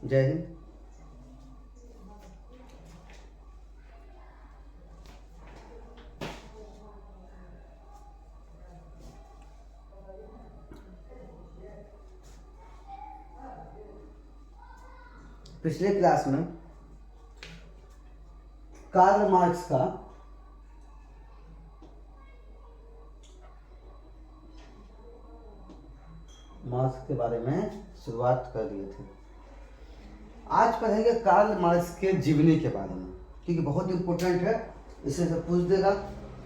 जय हिंद। पिछले क्लास में कार्ल मार्क्स का मार्क्स के बारे में शुरुआत कर दिए थे। आज पढ़ेंगे कार्ल मार्क्स के जीवनी के बारे में, क्योंकि बहुत इंपॉर्टेंट है। इससे सब पूछ देगा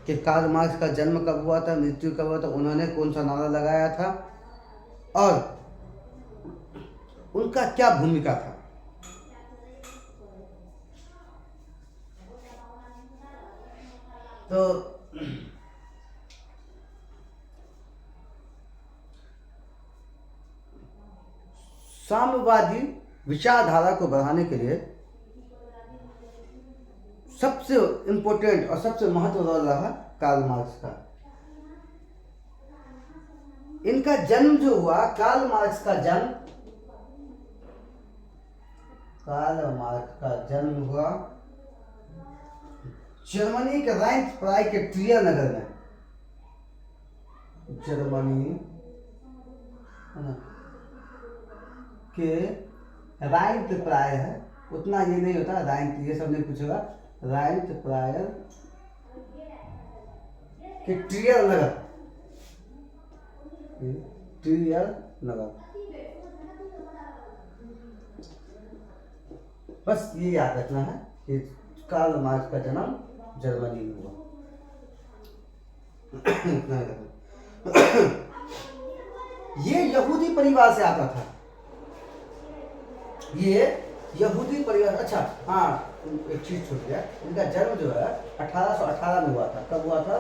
कि कार्ल मार्क्स का जन्म कब हुआ था, मृत्यु कब हुआ था, उन्होंने कौन सा नारा लगाया था और उनका क्या भूमिका था। तो साम्यवादी विचारधारा को बढ़ाने के लिए सबसे इम्पोर्टेंट और सबसे महत्वपूर्ण रोल रहा कार्ल मार्क्स का। इनका जन्म जो हुआ, कार्ल मार्क्स का जन्म हुआ जर्मनी के राइनफ्राई के ट्रियर नगर में। जर्मनी के राइनफ्राई है, उतना ये नहीं होता राइन, ये सब नहीं पूछेगा। राइनफ्राई के ट्रियर नगर, बस ये याद रखना है कि कार्ल मार्क्स का जन्म जर्मनी में हुआ। ये यहूदी परिवार से आता था। ये यहूदी परिवार, अच्छा हाँ, एक चीज छूट गया। इनका जन्म जो है 1818 में हुआ था। कब हुआ था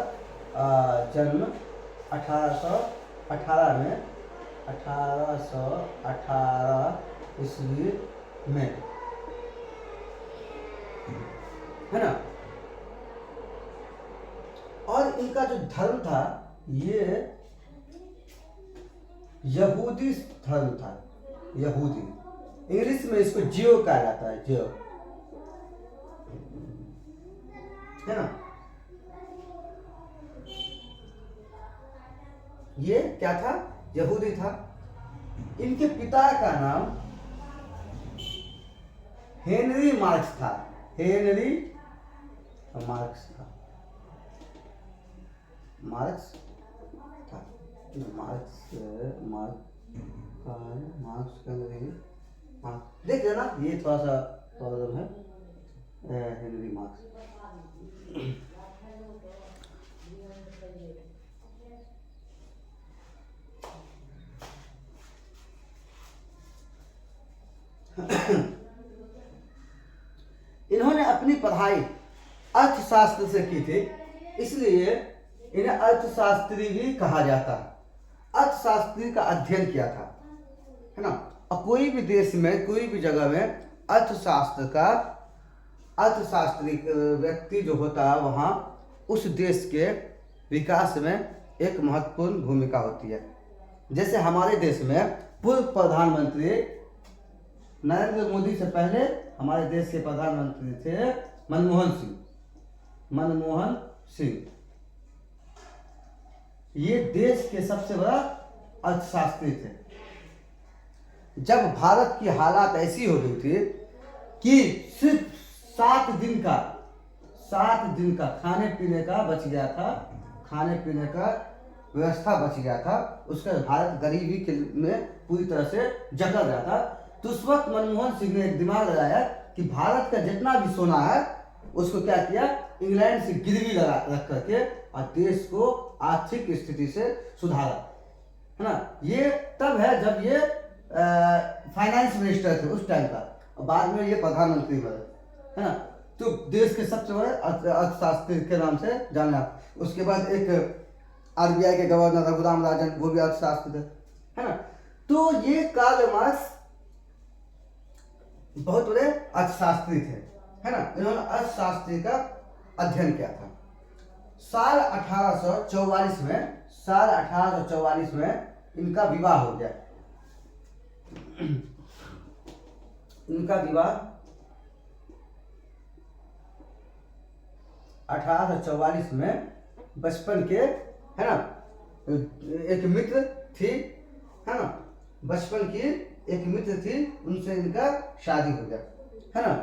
जन्म? 1818 में, 1818 ईस्वी में, है ना। और इनका जो धर्म था ये यहूदी धर्म था। यहूदी, इंग्लिश में इसको जियो कहा जाता है, जियो, है ना। ये क्या था? यहूदी था। इनके पिता का नाम हेनरी मार्क्स था। हेनरी मार्क्स था। मार्क्स था। मार्क्स का देख लेना, ये थोड़ा सा प्रॉब्लम है। Henry marks. इन्होंने अपनी पढ़ाई अर्थशास्त्र से की थी, इसलिए इन्हें अर्थशास्त्री भी कहा जाता है। अर्थशास्त्री का अध्ययन किया था, है ना। और कोई भी देश में, कोई भी जगह में अर्थशास्त्री व्यक्ति जो होता है, वहाँ उस देश के विकास में एक महत्वपूर्ण भूमिका होती है। जैसे हमारे देश में पूर्व प्रधानमंत्री नरेंद्र मोदी से पहले हमारे देश के प्रधानमंत्री थे मनमोहन सिंह। ये देश के सबसे बड़ा अर्थशास्त्री थे। जब भारत की हालात ऐसी हो गई थी कि सिर्फ 7 दिन का खाने पीने का बच गया था, खाने पीने का व्यवस्था बच गया था, उसका भारत गरीबी में पूरी तरह से जकड़ गया था। तो उस वक्त मनमोहन सिंह ने एक दिमाग लगाया कि भारत का जितना भी सोना है उसको क्या किया, इंग्लैंड से गिरवी रख करके और देश को आर्थिक स्थिति से सुधारा, है ना। ये तब है जब ये फाइनेंस मिनिस्टर थे उस टाइम का, और बाद में ये प्रधानमंत्री बने, है ना। तो देश के सबसे बड़े अर्थशास्त्री के नाम से जाना। उसके बाद एक आरबीआई के गवर्नर रघुराम राजन, वो भी अर्थशास्त्री थे, है ना। तो ये कार्ल मार्क्स बहुत बड़े अर्थशास्त्री थे, है ना। इन्होंने अर्थशास्त्री का अध्ययन किया था। साल 1844 में इनका विवाह हो गया। इनका विवाह 1844 में बचपन के, है ना, एक मित्र थी, है ना, बचपन की एक मित्र थी, उनसे इनका शादी हो गया, है ना।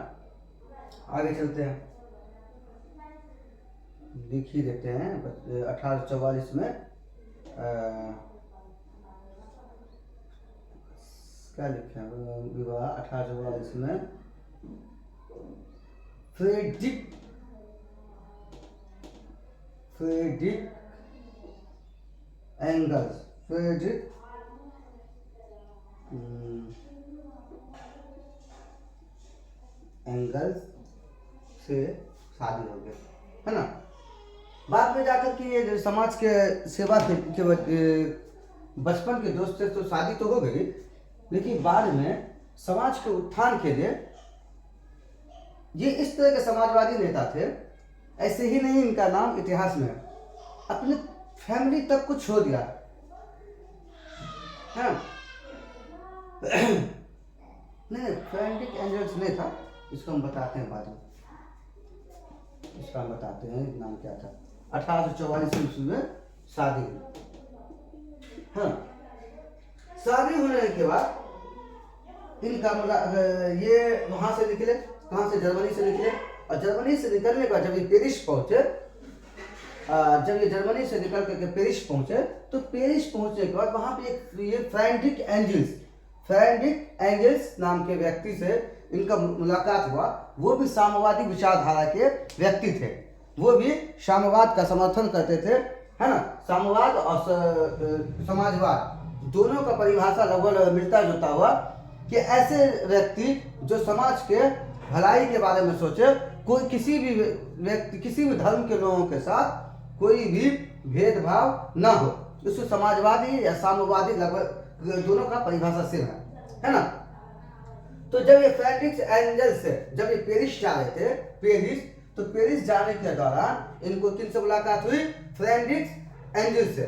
आगे चलते हैं, लिख ही देते हैं 1844 में क्या लिखे हैं, विवाह 1844 में फ्रेडरिक एंगल्स से शादी हो गई, है ना। बाद में जाकर के ये समाज के सेवा के बचपन के दोस्त से तो शादी तो हो गई, लेकिन बाद में समाज के उत्थान के लिए ये इस तरह के समाजवादी नेता थे। ऐसे ही नहीं, इनका नाम इतिहास में अपनी फैमिली तक को छोड़ दिया, है। नहीं, फ्रेडरिक एंजल्स नहीं था, इसको हम बताते हैं बाद में, इसका हम बताते हैं नाम क्या था। 1844 में शादी हुई, हाँ। शादी होने के बाद इनका ये वहां से निकले, कहाँ से, जर्मनी से निकले, और जर्मनी से निकलने के बाद जब ये पेरिस पहुंचे, जब ये जर्मनी से निकल करके पेरिस पहुंचे, तो पेरिस पहुंचने के बाद वहां पे एक ये फ्रेडरिक एंजल्स नाम के व्यक्ति से इनका मुलाकात हुआ। वो भी साम्यवादी विचारधारा के व्यक्ति थे, वो भी साम्यवाद का समर्थन करते थे, है ना। साम्यवाद और समाजवाद दोनों का परिभाषा लगभग मिलता जुलता हुआ, कि ऐसे व्यक्ति जो समाज के भलाई के बारे में सोचे, कोई किसी भी व्यक्ति, किसी भी धर्म के लोगों के साथ कोई भी भेदभाव ना हो, इसको समाजवादी या साम्यवादी लगभग दोनों का परिभाषा सेम है ना। तो जब ये फ्रेडरिक एंजल्स से जब ये पेरिस जा रहे थे, तो पेरिस जाने के दौरान इनको किनसे मुलाकात हुई, फ्रेडरिक एंजल्स से,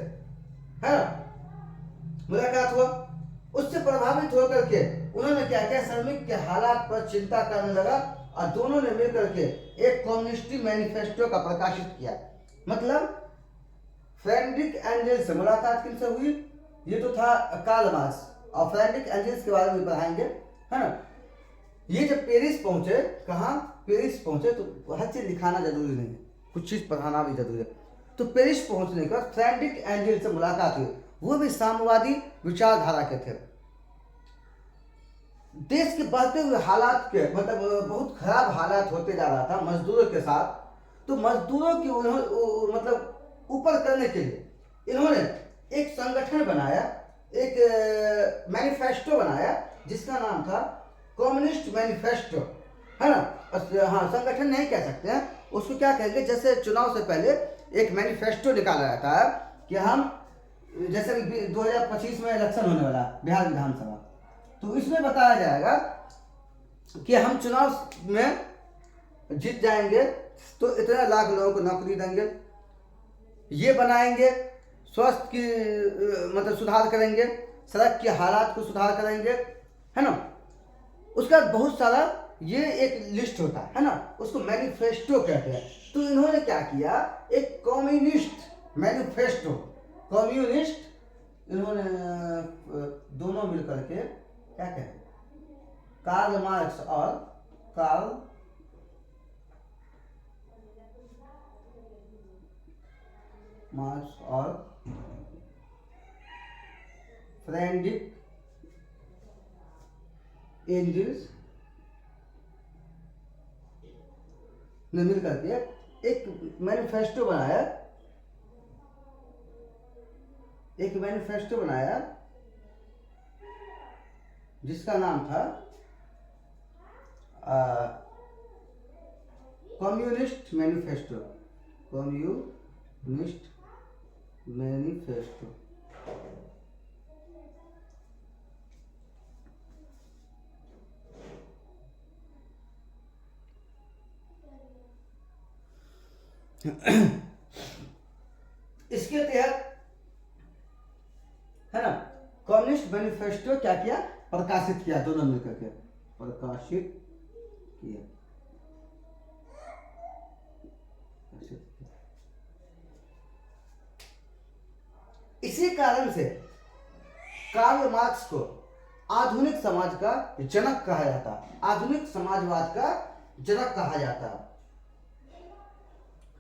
है ना, मुलाकात हुआ। उससे प्रभावित होकर के उन्होंने क्या किया, श्रमिक के हालात पर चिंता करने लगा, और दोनों ने मिलकर के एक कम्युनिस्ट मैनिफेस्टो का प्रकाशित किया। मतलब फ्रेडरिक एंजल्स से मुलाकात किनसे हुई, ये तो था कार्ल मार्क्स, और फ्रेडरिक एंजल्स के बारे में पढ़ाएंगे, है ना। ये जब पेरिस पहुंचे, कहाँ पेरिस पहुंचे, तो हर चीज लिखाना जरूरी नहीं है, कुछ चीज पढ़ाना भी जरूरी है। तो पेरिस पहुंचने के बाद फ्रेडरिक एंजल्स से मुलाकात हुई, वो भी साम्यवादी विचारधारा के थे। देश के बढ़ते हुए हालात के, मतलब बहुत खराब हालात होते जा रहा था मजदूरों के साथ, तो मजदूरों की मतलब ऊपर करने के लिए इन्होंने एक संगठन बनाया, एक मैनिफेस्टो बनाया, जिसका नाम था कम्युनिस्ट मैनिफेस्टो, है ना। हाँ, संगठन नहीं कह सकते हैं उसको, क्या कहेंगे, जैसे चुनाव से पहले एक मैनिफेस्टो निकाला जाता है कि हम, जैसे 2025 में इलेक्शन होने वाला बिहार विधानसभा, तो इसमें बताया जाएगा कि हम चुनाव में जीत जाएंगे तो इतने लाख लोगों को नौकरी देंगे, ये बनाएंगे, स्वास्थ्य की मतलब सुधार करेंगे, सड़क के हालात को सुधार करेंगे, है ना। उसका बहुत सारा ये एक लिस्ट होता है ना, उसको मैनिफेस्टो कहते हैं। तो इन्होंने क्या किया, एक कम्युनिस्ट मैनिफेस्टो, कम्युनिस्ट, इन्होंने दोनों मिलकर के क्या कहते हैं, कार्ल मार्क्स और फ्रेडरिक एंजल्स ने मिलकर के एक मैनिफेस्टो बनाया, जिसका नाम था कम्युनिस्ट मैनिफेस्टो। इसके तहत, है ना, कम्युनिस्ट मैनिफेस्टो क्या किया, प्रकाशित किया दोनों मिलकर के, प्रकाशित किया। इसी कारण से कार्ल मार्क्स को आधुनिक समाज का जनक कहा जाता, आधुनिक समाजवाद का जनक कहा जाता।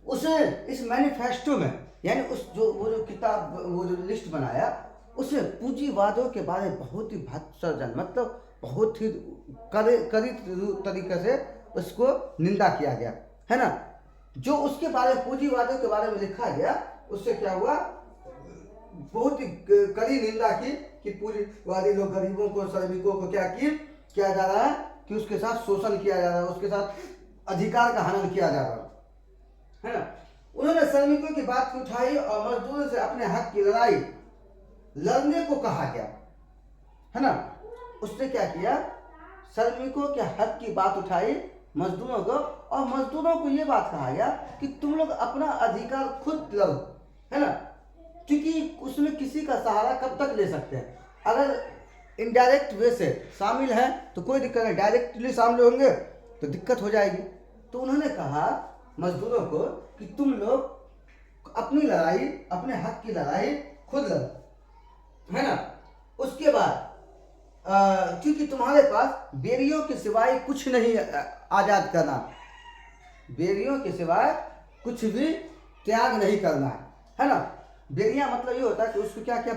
उसे इस मैनिफेस्टो में, यानी उस वो जो किताब, वो जो लिस्ट बनाया, उसे पूंजीवादों के बारे में बहुत ही भत्सर्जन, मतलब बहुत ही कड़ी तरीके से उसको निंदा किया गया, है ना। जो उसके बारे में, पूंजीवादों के बारे में लिखा गया, उससे क्या हुआ, बहुत ही कड़ी निंदा की कि पूंजीवादी लोग गरीबों को, श्रमिकों को किया जा रहा है, कि उसके साथ शोषण किया जा रहा है, उसके साथ अधिकार का हनन किया जा रहा है ना। उन्होंने श्रमिकों की बात उठाई और मजदूरों से अपने हक की लड़ाई लड़ने को कहा गया, है ना। उसने क्या किया, श्रमिकों के हक की बात उठाई मजदूरों को, और मजदूरों को ये बात कहा गया कि तुम लोग अपना अधिकार खुद लड़ो, है ना। क्योंकि उसमें किसी का सहारा कब तक ले सकते हैं, अगर इनडायरेक्ट वे से शामिल हैं तो कोई दिक्कत नहीं, डायरेक्टली शामिल होंगे तो दिक्कत हो जाएगी। तो उन्होंने कहा मजदूरों को कि तुम लोग अपनी लड़ाई, अपने हक की लड़ाई खुद लड़ो, है ना। उसके बाद क्योंकि तुम्हारे पास बेरियों के सिवाय कुछ नहीं आजाद करना, बेरियों के सिवाय कुछ भी त्याग नहीं करना है ना। बेरिया मतलब ये होता है कि उसको क्या क्या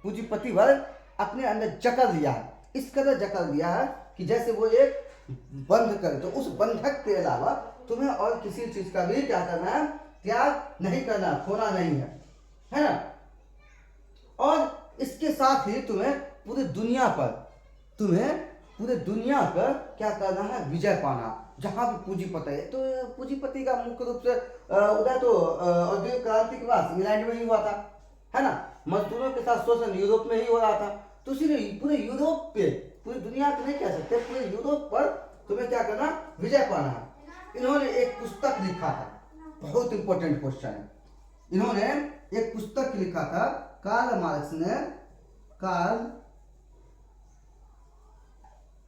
पूंजीपति वर्ग अपने अंदर जकड़ लिया है, इस कदर जकड़ दिया है कि जैसे वो एक बंध करे, तो उस बंधक के अलावा तुम्हें और किसी चीज का भी क्या करना है, त्याग नहीं करना, खोना नहीं है ना। और इसके साथ ही तुम्हें पूरी दुनिया पर क्या करना है, विजय पाना, जहां भी पूंजीपति है। तो पूंजीपति का मुख्य रूप से उदय तो औद्योगिक क्रांति के बाद इंग्लैंड में ही हुआ था, है ना। मजदूरों के साथ शोषण यूरोप में ही हो रहा था, तो इसीलिए पूरे यूरोप पे, पूरी दुनिया को नहीं कह सकते, पूरे यूरोप पर तुम्हें क्या करना, विजय पाना है। इन्होंने एक पुस्तक लिखा था, बहुत इंपॉर्टेंट क्वेश्चन है। इन्होंने एक पुस्तक लिखा था, कार्ल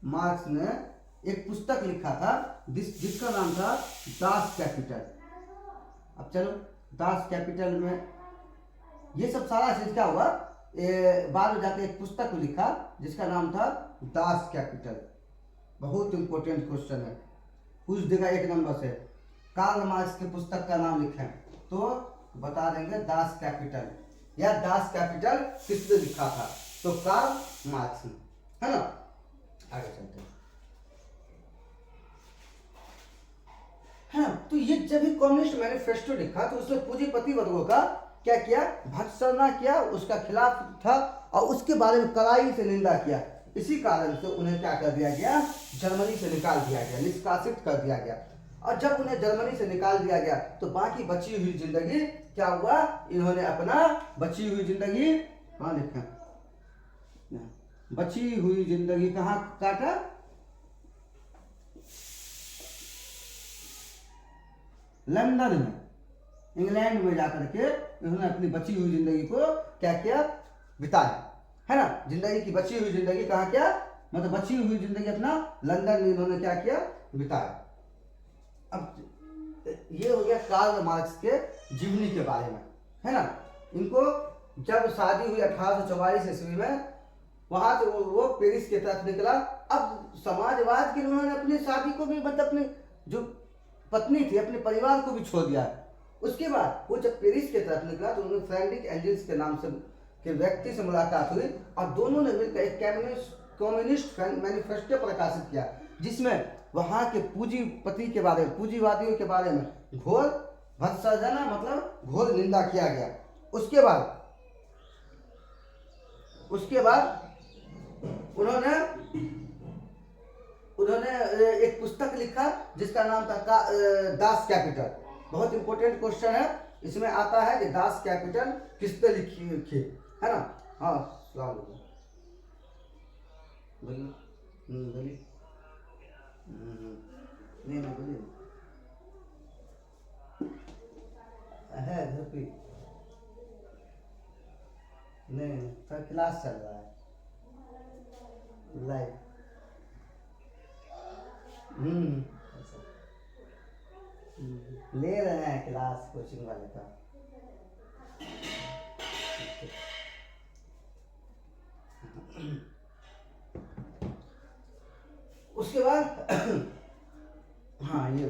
मार्क्स ने एक पुस्तक लिखा था जिसका नाम था दास कैपिटल। अब चलो, दास कैपिटल में ये सब सारा चीज क्या हुआ, बाद में जाके एक पुस्तक लिखा जिसका नाम था दास कैपिटल। बहुत इंपॉर्टेंट क्वेश्चन है, पूछ देगा एक नंबर से। कार्ल मार्क्स की पुस्तक का नाम लिखें तो बता देंगे दास कैपिटल, या दास कैपिटल किसने लिखा था, तो कार्ल मार्क्स ने, है ना। आगे चलते हैं, है ना। तो ये जब भी कम्युनिस्ट मैनिफेस्टो लिखा तो उसमें पूंजीपति वर्गों का क्या किया, भत्सना किया, उसका खिलाफ था, और उसके बारे में कड़ाई से निंदा किया। इसी कारण से उन्हें क्या कर दिया गया, जर्मनी से निकाल दिया गया, निष्कासित कर दिया गया। और जब उन्हें जर्मनी से निकाल दिया गया तो बाकी बची हुई जिंदगी क्या हुआ, इन्होंने अपना बची हुई जिंदगी कहाँ लिखा, बची हुई जिंदगी कहाँ काटा, लंदन में, इंग्लैंड में जाकर के इन्होंने अपनी बची हुई जिंदगी को क्या किया, बिताया, है ना। जिंदगी की बची हुई जिंदगी कहाँ किया, मतलब बची हुई जिंदगी अपना लंदन में इन्होंने क्या किया, बिताया। अब ये हो गया कार्ल मार्क्स के जीवनी के बारे में, है ना। इनको जब शादी हुई 1844 ईस्वी में, वहां से वो पेरिस की तरफ निकला। अब समाजवाद के लिए उन्होंने अपनी शादी को भी, मतलब अपनी जो पत्नी थी, अपने परिवार को भी छोड़ दिया। उसके बाद वो जब पेरिस की तरफ निकला तो उन्होंने फ्रेडरिक एंजल्स के नाम से के व्यक्ति से मुलाकात हुई, और दोनों ने मिलकर एक कम्युनिस्ट मैनिफेस्टो प्रकाशित किया, जिसमें वहां के पूंजीपति के बारे में, पूंजीवादियों के बारे में घोर भत्सर्जना, मतलब घोर निंदा किया गया। उसके बाद उन्होंने एक पुस्तक लिखा जिसका नाम था दास कैपिटल। बहुत इंपॉर्टेंट क्वेश्चन है, इसमें आता है कि दास कैपिटल किसने लिखी, है ना। हाँ, सलाम बोलिए, बोलिए, नहीं बोलिए, है घर पे, नहीं सर, क्लास चल रहा है लाइव। हम्म। ले रहे हैं क्लास कोचिंग वाले का। उसके बाद हाँ ये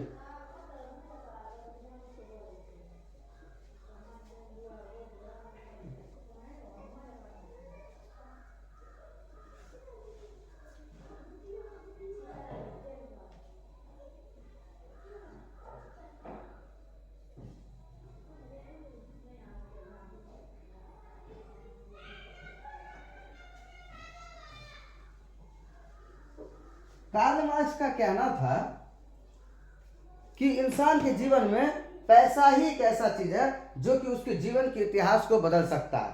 कार्ल मार्क्स का कहना था कि इंसान के जीवन में पैसा ही एक ऐसा चीज है जो कि उसके जीवन के इतिहास को बदल सकता है।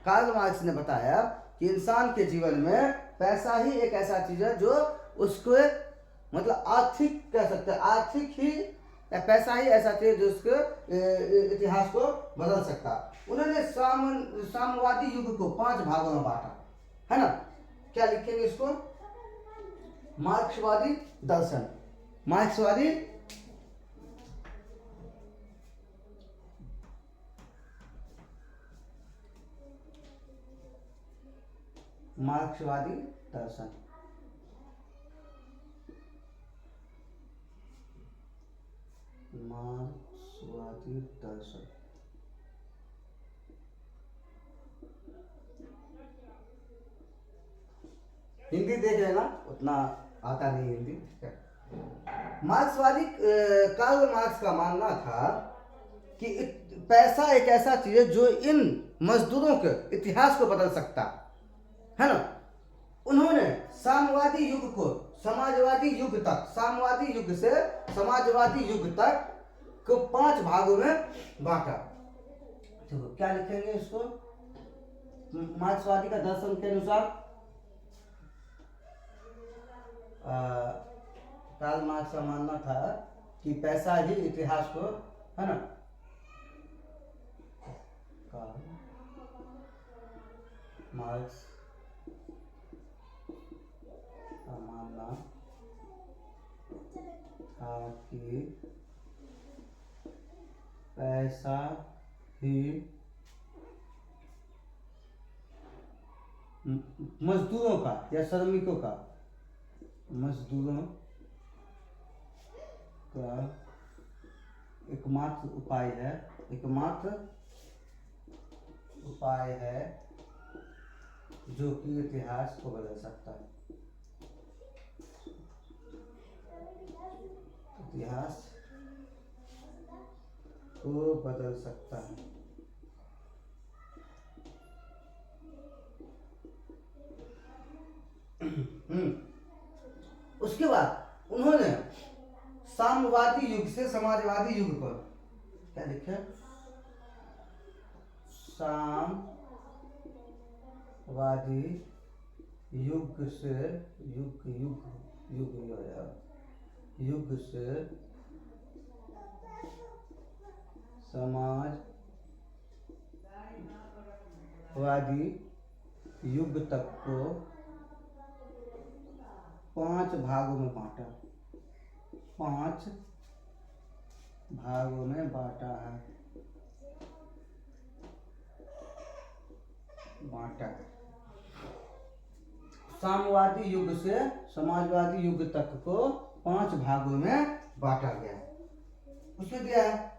कार्ल मार्क्स ने बताया कि इंसान के जीवन में पैसा ही एक ऐसा चीज है जो उसको मतलब आर्थिक कह सकते हैं, आर्थिक ही या पैसा ही ऐसा चीज है जो उसके इतिहास को बदल सकता है। उन्होंने साम्यवादी युग को 5 भागों में बांटा है ना। क्या लिखेंगे इसको? मार्क्सवादी दर्शन, मार्क्सवादी मार्क्सवादी दर्शन। मार्क्सवादी दर्शन हिंदी देख लेना, उतना आता नहीं हिंदी। मार्क्सवादी कार्ल मार्क्स का मानना था कि पैसा एक ऐसा चीज है जो इन मजदूरों के इतिहास को बदल सकता है ना। उन्होंने साम्यवादी युग को समाजवादी युग तक, साम्यवादी युग से समाजवादी युग तक को 5 भागों में बांटा। तो क्या लिखेंगे इसको? मार्क्सवादी का दर्शन के अनुसार कार्ल मार्क्स का मानना था कि पैसा ही इतिहास को, है ना, कार्ल मार्क्स का मानना था कि पैसा ही मजदूरों का या श्रमिकों का, मजदूरों का एकमात्र उपाय है, एकमात्र उपाय है जो कि इतिहास को बदल सकता है, इतिहास को बदल सकता है। उसके बाद उन्होंने साम्यवादी युग से समाजवादी युग पर क्या लिखे? साम्यवादी युग से युग से समाजवादी युग तक को 5 भागों में बांटा, 5 भागों में बांटा है, बांटा। साम्यवादी युग से समाजवादी युग तक को 5 भागों में बांटा गया। उसमें दिया है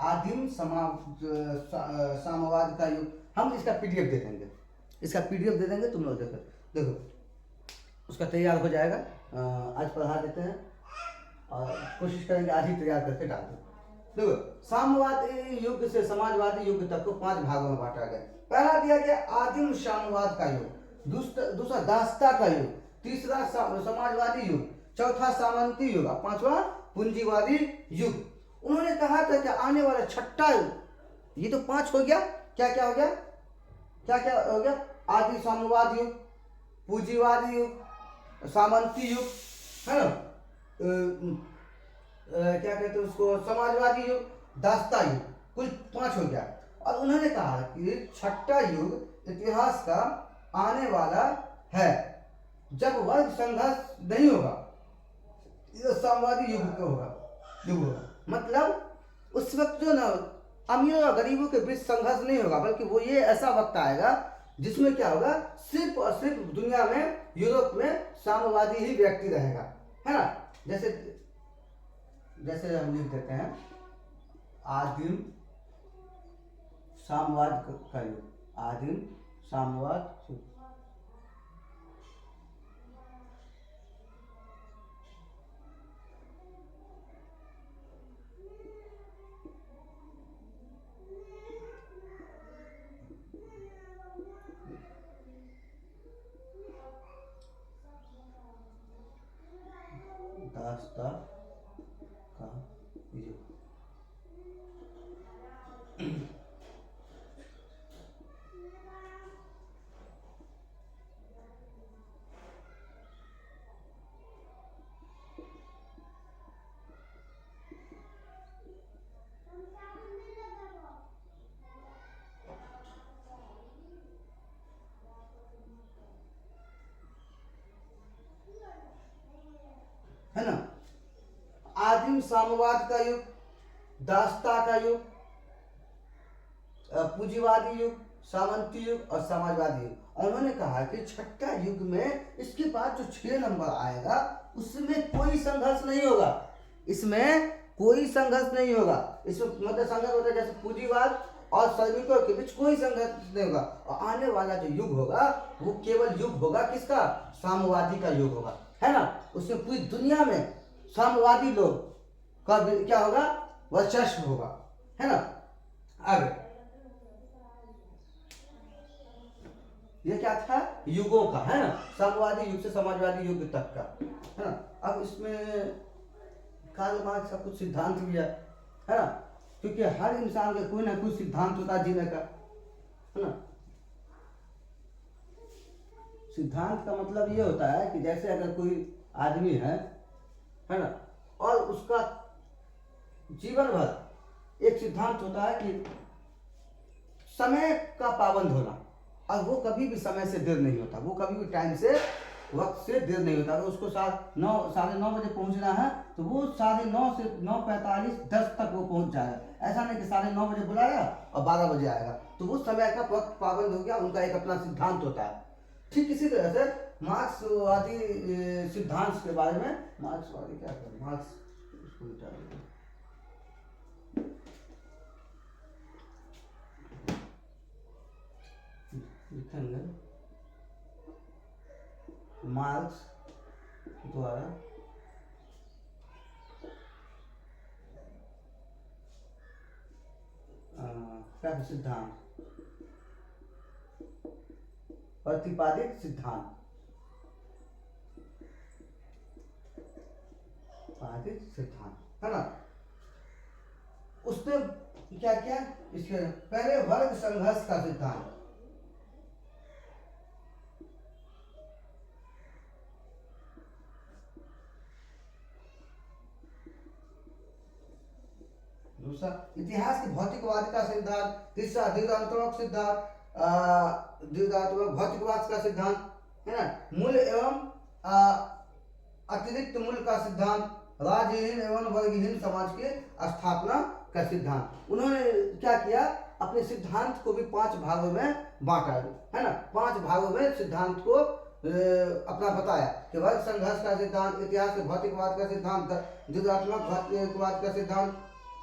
आदिम साम्यवाद का युग। हम इसका पीडीएफ दे देंगे, इसका पीडीएफ दे देंगे, तुम लोग देखो देखो उसका तैयार हो जाएगा। आज पढ़ा देते हैं और कोशिश करेंगे आज ही तैयार करके डाल दें। देखो साम्यवादी युग से समाजवादी युग तक को 5 भागों में बांटा गया। पहला दिया गया आदिम साम्यवाद का युग, दूसरा दास्ता का युग, तीसरा समाजवादी युग, चौथा सामंती युग और 5वां पूंजीवादी युग। उन्होंने कहा था कि आने वाला 6ठा युग, ये तो 5 हो गया, क्या क्या हो गया, क्या क्या हो गया? आदि साम्यवाद युग, पूंजीवादी युग, सामंती युग, है ना, क्या कहते हैं उसको, समाजवादी युग, दास्ता युग, कुल 5 हो गया। और उन्होंने कहा कि 6ठा युग इतिहास का आने वाला है, जब वर्ग संघर्ष नहीं होगा, ये साम्यवादी युग का होगा। मतलब उस वक्त जो ना अमीर और गरीबों के बीच संघर्ष नहीं होगा, बल्कि वो ये ऐसा वक्त आएगा जिसमें क्या होगा, सिर्फ और सिर्फ दुनिया में, यूरोप में साम्यवादी ही व्यक्ति रहेगा, है ना। जैसे जैसे हम लिख देते हैं आदिम साम्यवाद का युग, आदिम साम्यवाद युग। दास्ता का युग। है ना, आदिम साम्यवाद का युग, दास्ता का युग, पूंजीवादी युग, सामंती युग और समाजवादी युग। और उन्होंने कहा कि छठा युग में इसके बाद जो 6 नंबर आएगा उसमें कोई संघर्ष नहीं होगा, इसमें कोई संघर्ष नहीं होगा। इसमें मतलब संघर्ष होता है जैसे पूंजीवाद और श्रमिकों के बीच कोई संघर्ष नहीं होगा। और आने वाला जो युग होगा वो केवल युग होगा किसका, साम्यवादी का युग होगा, है ना। उसमें पूरी दुनिया में साम्यवादी लोग का क्या होगा, वर्चस्व होगा, है ना। आगे ये क्या था, युगों का, है ना, साम्यवादी युग से समाजवादी युग तक का, है ना। अब इसमें कार्ल मार्क्स का कुछ सिद्धांत भी है ना, क्योंकि हर इंसान का कोई ना कोई सिद्धांत होता है जीने का, है ना। सिद्धांत का मतलब ये होता है कि जैसे अगर कोई आदमी है ना, और उसका जीवन भर एक सिद्धांत होता है कि समय का पाबंद होना, और वो कभी भी समय से देर नहीं होता, वो कभी भी टाइम से, वक्त से देर नहीं होता। अगर उसको 9:30 बजे पहुंचना है तो वो 9:30 से 9:45 10 तक वो पहुंच जाएगा। ऐसा नहीं कि 9:30 बजे बुलाया और 12 बजे आएगा, तो वो समय का वक्त पाबंद हो गया, उनका एक अपना सिद्धांत होता है। ठीक इसी तरह से मार्क्सवादी सिद्धांत के बारे में, मार्क्सवादी क्या कर, मार्क्स उसको लिखेंगे मार्क्स द्वारा क्या सिद्धांत, प्रतिपादित सिद्धांत, सिद्धांत, है ना। उसने क्या किया, इसके पहले वर्ग संघर्ष का सिद्धांत, दूसरा इतिहास के भौतिकवाद का सिद्धांत, तीसरा द्विधात्मक सिद्धांत, द्विधात्मक भौतिकवाद का सिद्धांत, है ना। मूल एवं अतिरिक्त मूल का सिद्धांत, राज्यहीन एवं वर्गहीन समाज की स्थापना का सिद्धांत। उन्होंने क्या किया, अपने सिद्धांत को भी 5 भागों में बांटा, है ना। 5 भागों में सिद्धांत को अपना बताया कि वर्ग संघर्ष का सिद्धांत, इतिहास के भौतिकवाद का सिद्धांत, द्विधात्मक भौतिकवाद का सिद्धांत,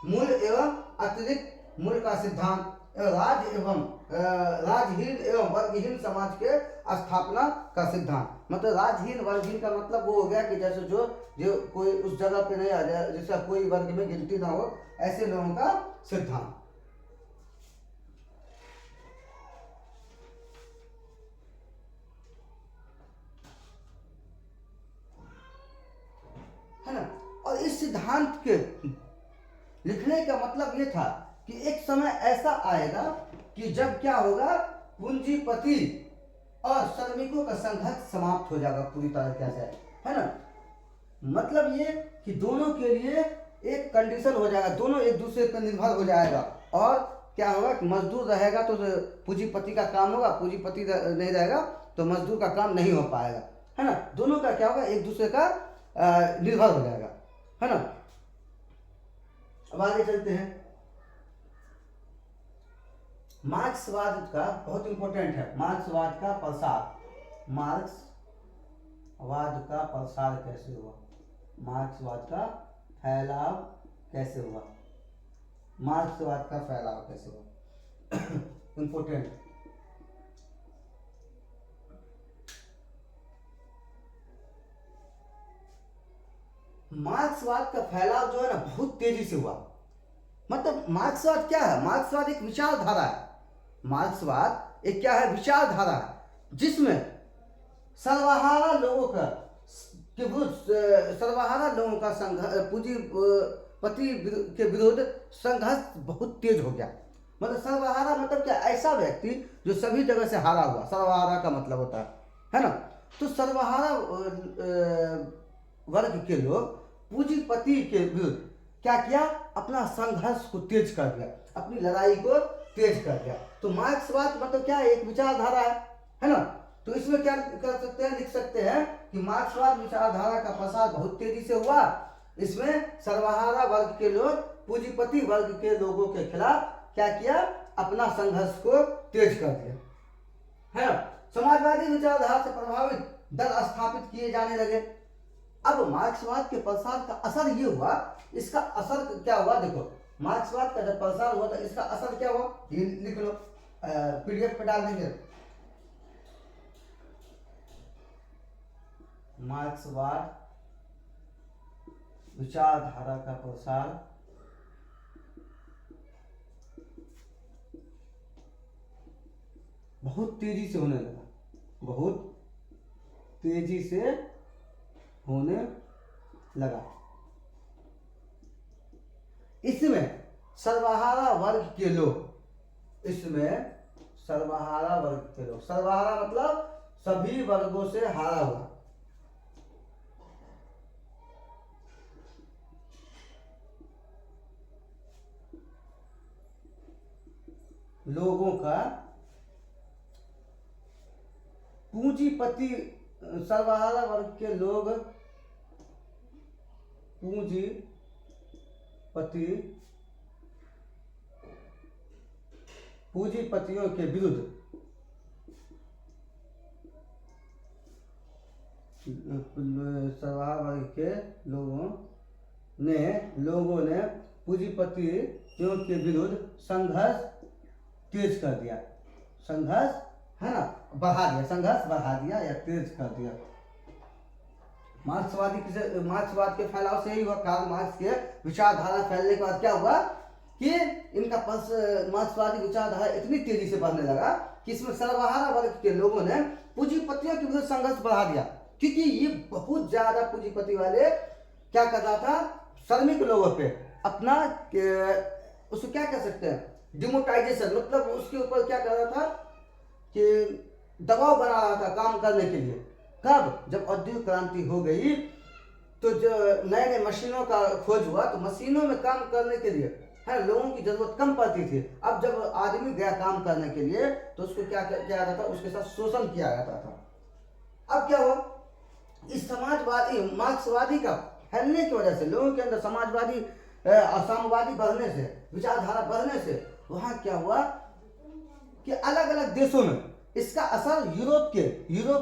मूल एवं अतिरिक्त मूल का सिद्धांत, राजहीन एवं वर्गहीन समाज के स्थापना का सिद्धांत। मतलब राजहीन वर्गहीन का मतलब वो हो गया कि जैसे जो कोई उस जगह पे नहीं आ जाए, जिसका कोई वर्ग में गिनती ना हो, ऐसे लोगों का सिद्धांत, है ना। और इस सिद्धांत के लिखने का मतलब ये था कि एक समय ऐसा आएगा कि जब क्या होगा, पूंजीपति और श्रमिकों का संघर्ष समाप्त हो जाएगा पूरी तरह से, है ना। मतलब ये कि दोनों के लिए एक कंडीशन हो जाएगा, दोनों एक दूसरे पर निर्भर हो जाएगा। और क्या होगा कि मजदूर रहेगा तो पूंजीपति का काम होगा, पूंजीपति नहीं रहेगा तो मजदूर का काम नहीं हो पाएगा। है ना, दोनों का क्या होगा, एक दूसरे का निर्भर हो जाएगा, है ना। अब आगे चलते हैं। मार्क्सवाद का बहुत इंपॉर्टेंट है, मार्क्सवाद का प्रसार। मार्क्सवाद का प्रसार कैसे हुआ, मार्क्सवाद का फैलाव कैसे हुआ, मार्क्सवाद का फैलाव कैसे हुआ इंपॉर्टेंट। मार्क्सवाद का फैलाव जो है ना बहुत तेजी से हुआ। मतलब मार्क्सवाद क्या है, मार्क्सवाद एक विचारधारा है, मार्क्सवाद एक क्या है, विचारधारा है, जिसमें सर्वहारा लोगों का के विरुद्ध, सर्वहारा लोगों का संघर्ष, पूंजीपति के विरुद्ध संघर्ष बहुत तेज हो गया। मतलब सर्वहारा मतलब क्या, ऐसा व्यक्ति जो सभी जगह से हारा हुआ, सर्वहारा का मतलब होता है ना। तो सर्वहारा वर्ग के लोग पूंजीपति के विरुद्ध क्या किया, अपना संघर्ष को तेज कर दिया, अपनी लड़ाई को तेज कर दिया। तो मार्क्सवाद मतलब क्या है, एक विचारधारा है ना। तो इसमें क्या कर सकते हैं, लिख सकते हैं कि मार्क्सवाद विचारधारा का प्रसार बहुत तेजी से हुआ। इसमें सर्वहारा वर्ग के लोग पूंजीपति वर्ग के लोगों के खिलाफ क्या किया, अपना संघर्ष को तेज कर दिया, है ना। समाजवादी विचारधारा से प्रभावित दल स्थापित किए जाने लगे। अब मार्क्सवाद के प्रसार का असर ये हुआ, इसका असर क्या हुआ, देखो मार्क्सवाद का जब प्रसार हुआ तो इसका असर क्या हुआ, ये लिख लो, पीडीएफ पे डाल देंगे। मार्क्सवाद विचारधारा का प्रसार बहुत तेजी से होने लगा, बहुत तेजी से होने लगा। इसमें सर्वहारा वर्ग के लोग, इसमें सर्वहारा वर्ग के लोग, सर्वहारा मतलब सभी वर्गों से हारा हुआ, लोगों का पूंजीपति, सर्वहारा वर्ग के लोग पूंजीपतियों के विरुद्ध सर्वहारा वर्ग के लोगों ने पूंजीपतियों के विरुद्ध संघर्ष तेज कर दिया, संघर्ष है ना, बढ़ा दिया, संघर्ष बढ़ा दिया या तेज कर दिया। मार्क्सवाद के फैलाव से ही हुआ। कार्ल मार्क्स के विचारधारा फैलने के बाद क्या हुआ कि इनका मार्क्सवादी विचारधारा इतनी तेजी से बढ़ने लगा कि इसमें सर्वहारा वर्ग के लोगों ने पूंजीपतियों के विरुद्ध संघर्ष बढ़ा दिया, क्योंकि ये बहुत ज्यादा पूंजीपति वाले क्या कर रहा था, श्रमिक लोगों पे अपना उसको क्या कह सकते हैं, डिमोटाइजेशन, मतलब उसके ऊपर क्या कर रहा था कि दबाव बना रहा था काम करने के लिए। कब, जब औद्योगिक क्रांति हो गई तो जो नए नए मशीनों का खोज हुआ, तो मशीनों में काम करने के लिए है लोगों की जरूरत कम पड़ती थी। अब जब आदमी गया काम करने के लिए तो उसको क्या किया जाता था, उसके साथ शोषण किया जाता था। अब क्या हुआ, इस समाजवादी मार्क्सवादी का फैलने की वजह से लोगों के अंदर समाजवादी साम्यवादी बढ़ने से, विचारधारा बढ़ने से, वहां क्या हुआ कि अलग अलग देशों में इसका असर, यूरोप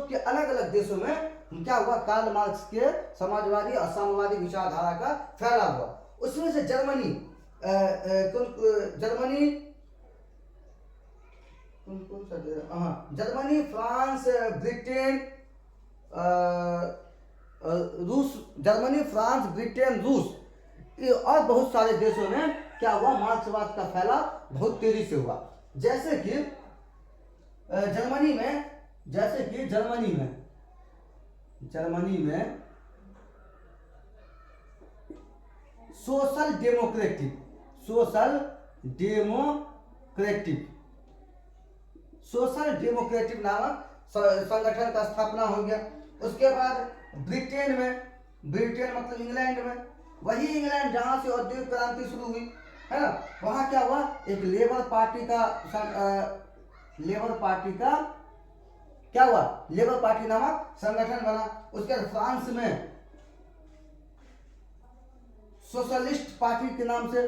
के अलग अलग देशों में क्या हुआ, कार्ल मार्क्स के समाजवादी और साम्यवादी विचारधारा का फैलाव हुआ। उसमें से जर्मनी, जर्मनी, फ्रांस, ब्रिटेन, रूस, जर्मनी, फ्रांस, ब्रिटेन, रूस और बहुत सारे देशों में क्या हुआ, मार्क्सवाद का फैलाव बहुत तेजी से हुआ। जैसे कि जर्मनी में सोशल डेमोक्रेटिक नामक संगठन का स्थापना हो गया। उसके बाद ब्रिटेन मतलब इंग्लैंड में, वही इंग्लैंड जहां से औद्योगिक क्रांति शुरू हुई है ना, वहां क्या हुआ, एक लेबर पार्टी का क्या हुआ, लेबर पार्टी नामक संगठन बना। उसके बाद फ्रांस में सोशलिस्ट पार्टी के नाम से,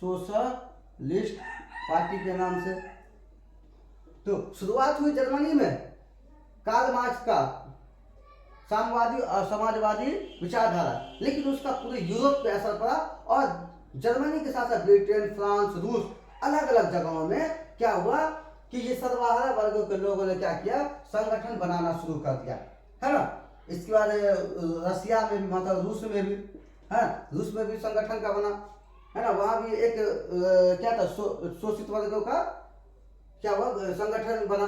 सोशलिस्ट पार्टी के नाम से। तो शुरुआत हुई जर्मनी में कार्ल मार्क्स का साम्यवादी और समाजवादी विचारधारा, लेकिन उसका पूरे यूरोप पे असर पड़ा और जर्मनी के साथ साथ ब्रिटेन, फ्रांस, रूस, अलग अलग जगहों में क्या हुआ कि ये सर्वहारा वर्गों के लोगों ने क्या किया, संगठन बनाना शुरू कर दिया, है ना। इसके बाद रसिया में भी, मतलब रूस में भी, है, रूस में भी संगठन का बना, है ना। वहाँ भी एक क्या था, शोषित वर्गों का क्या हुआ, संगठन बना,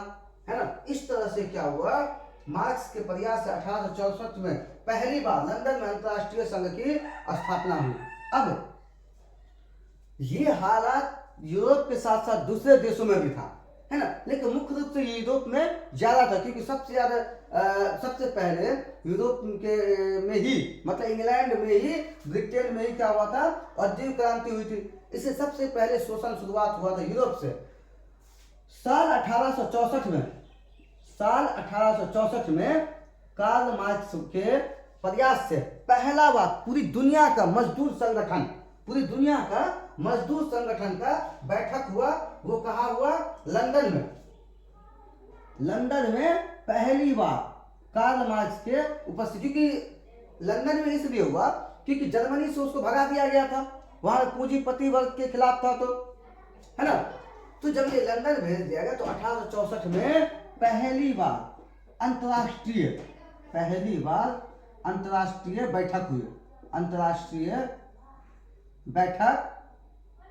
है ना। इस तरह से क्या हुआ, मार्क्स के प्रयास से 1864 में पहली बार लंदन में अंतर्राष्ट्रीय संघ की स्थापना हुई। अब ये हालात यूरोप के साथ साथ दूसरे देशों में भी था, है ना, लेकिन मुख्य रूप से यूरोप में ज्यादा था, क्योंकि सबसे पहले यूरोप के में ही, मतलब इंग्लैंड में ही, ब्रिटेन में ही क्या हुआ था, औद्योगिक क्रांति हुई थी। इससे सबसे पहले शोषण शुरुआत हुआ था यूरोप से। साल 1864 में कार्ल मार्क्स के प्रयास से पहला बार पूरी दुनिया का मजदूर संगठन का बैठक हुआ। वो कहाँ हुआ, लंदन में। लंदन में पहली बार कार्ल मार्क्स के उपस्थिति, क्योंकि लंदन में इसलिए हुआ क्योंकि जर्मनी से उसको भगा दिया गया था, वहां पूंजीपति वर्ग के खिलाफ था, तो है ना। तो जब ये लंदन भेज दिया गया तो 1864 में पहली बार अंतर्राष्ट्रीय बैठक हुई।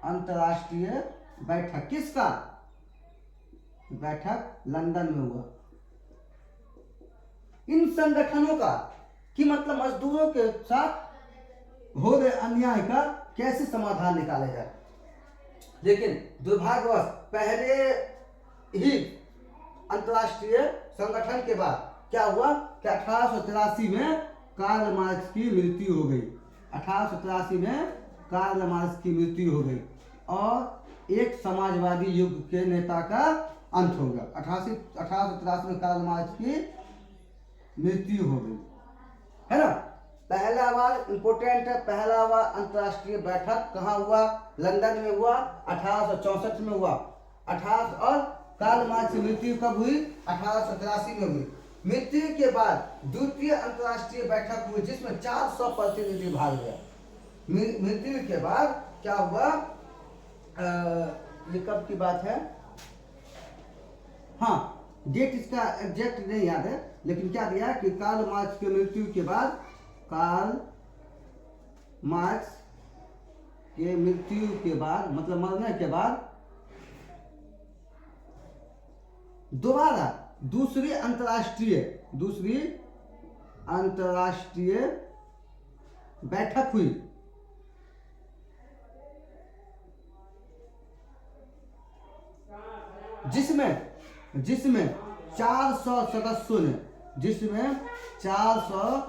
अंतर्राष्ट्रीय बैठक किसका, बैठक लंदन में हुआ। इन संगठनों का कि मतलब मजदूरों के साथ हो रहे अन्याय का कैसे समाधान निकाला जाए। लेकिन दुर्भाग्यवश पहले ही अंतर्राष्ट्रीय संगठन के बाद क्या हुआ कि 1883 में कार्ल मार्क्स की मृत्यु हो गई। 1883 में कार्ल मार्क्स की मृत्यु हो गई और एक समाजवादी युग के नेता का अंत हो गया। 1883 में कार्ल मार्क्स की मृत्यु हो गई, है ना। पहला बार इंपोर्टेंट है, पहला बार अंतर्राष्ट्रीय बैठक कहाँ हुआ, लंदन में हुआ, 1864 में हुआ। और कार्ल मार्क्स की मृत्यु कब हुई, 1883 में हुई। मृत्यु के बाद द्वितीय अंतर्राष्ट्रीय बैठक हुई जिसमें 400 प्रतिनिधि भाग लिया। मृत्यु के बाद क्या हुआ, ये कब की बात है, हाँ डेट इसका एग्जैक्ट नहीं याद है, लेकिन क्या दिया कि कार्ल मार्क्स की मृत्यु के बाद, कार्ल मार्क्स के मृत्यु के बाद मतलब मरने के बाद दोबारा दूसरी अंतर्राष्ट्रीय बैठक हुई जिसमें 400 सदस्यों ने, जिसमें 400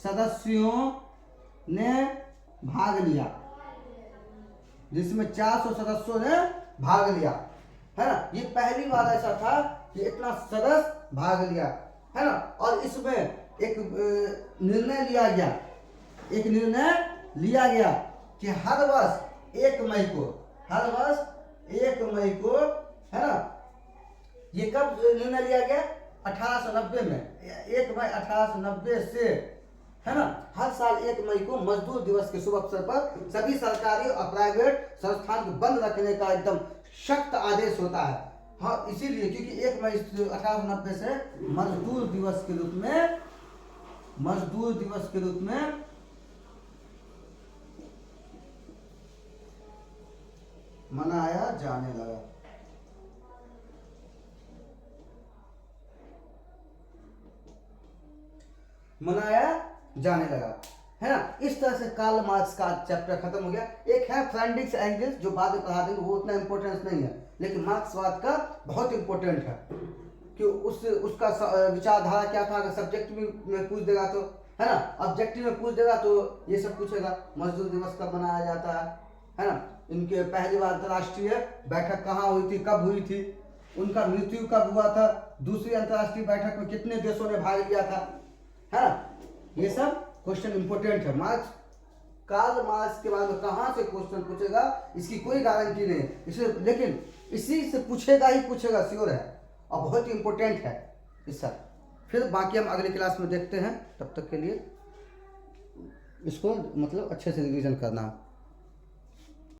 सदस्यों ने भाग लिया, जिसमें 400 सदस्यों ने भाग लिया, है ना। ये पहली बार ऐसा था कि इतना सदस्य भाग लिया, है ना। और इसमें एक निर्णय लिया गया कि हर वर्ष 1 मई को, है ना। ये कब निर्णय लिया गया, 1890 में, 1 मई 1890 से, है ना। हर साल 1 मई को मजदूर दिवस के शुभ अवसर पर सभी सरकारी और प्राइवेट संस्थान को बंद रखने का एकदम सख्त आदेश होता है। हाँ, इसीलिए क्योंकि 1 मई 1890 से मजदूर दिवस के रूप में मनाया जाने लगा। है ना। इस तरह से कार्ल मार्क्स का चैप्टर खत्म हो गया। एक है फ्रेडरिक एंगल्स जो बाद में पढ़ा देंगे, वो उतना इंपॉर्टेंस नहीं है, लेकिन मार्क्सवाद का बहुत इंपॉर्टेंट है कि उसका विचारधारा क्या था। अगर सब्जेक्ट में पूछ देगा तो, है ना, ऑब्जेक्टिव में पूछ देगा तो ये सब पूछेगा। मजदूर दिवस कब मनाया जाता है ना। इनके पहली बार अंतर्राष्ट्रीय बैठक कहाँ हुई थी, कब हुई थी, उनका मृत्यु कब हुआ था, दूसरी अंतर्राष्ट्रीय बैठक में कितने देशों ने भाग लिया था, है ना। ये सब क्वेश्चन इंपोर्टेंट है। मार्क्स, कार्ल मार्क्स के बाद में कहाँ से क्वेश्चन पूछेगा इसकी कोई गारंटी नहीं है, इसलिए लेकिन इसी से पूछेगा ही पूछेगा, श्योर है, और बहुत ही इंपॉर्टेंट है इसका। फिर बाकी हम अगले क्लास में देखते हैं, तब तक के लिए इसको मतलब अच्छे से रिवीजन करना।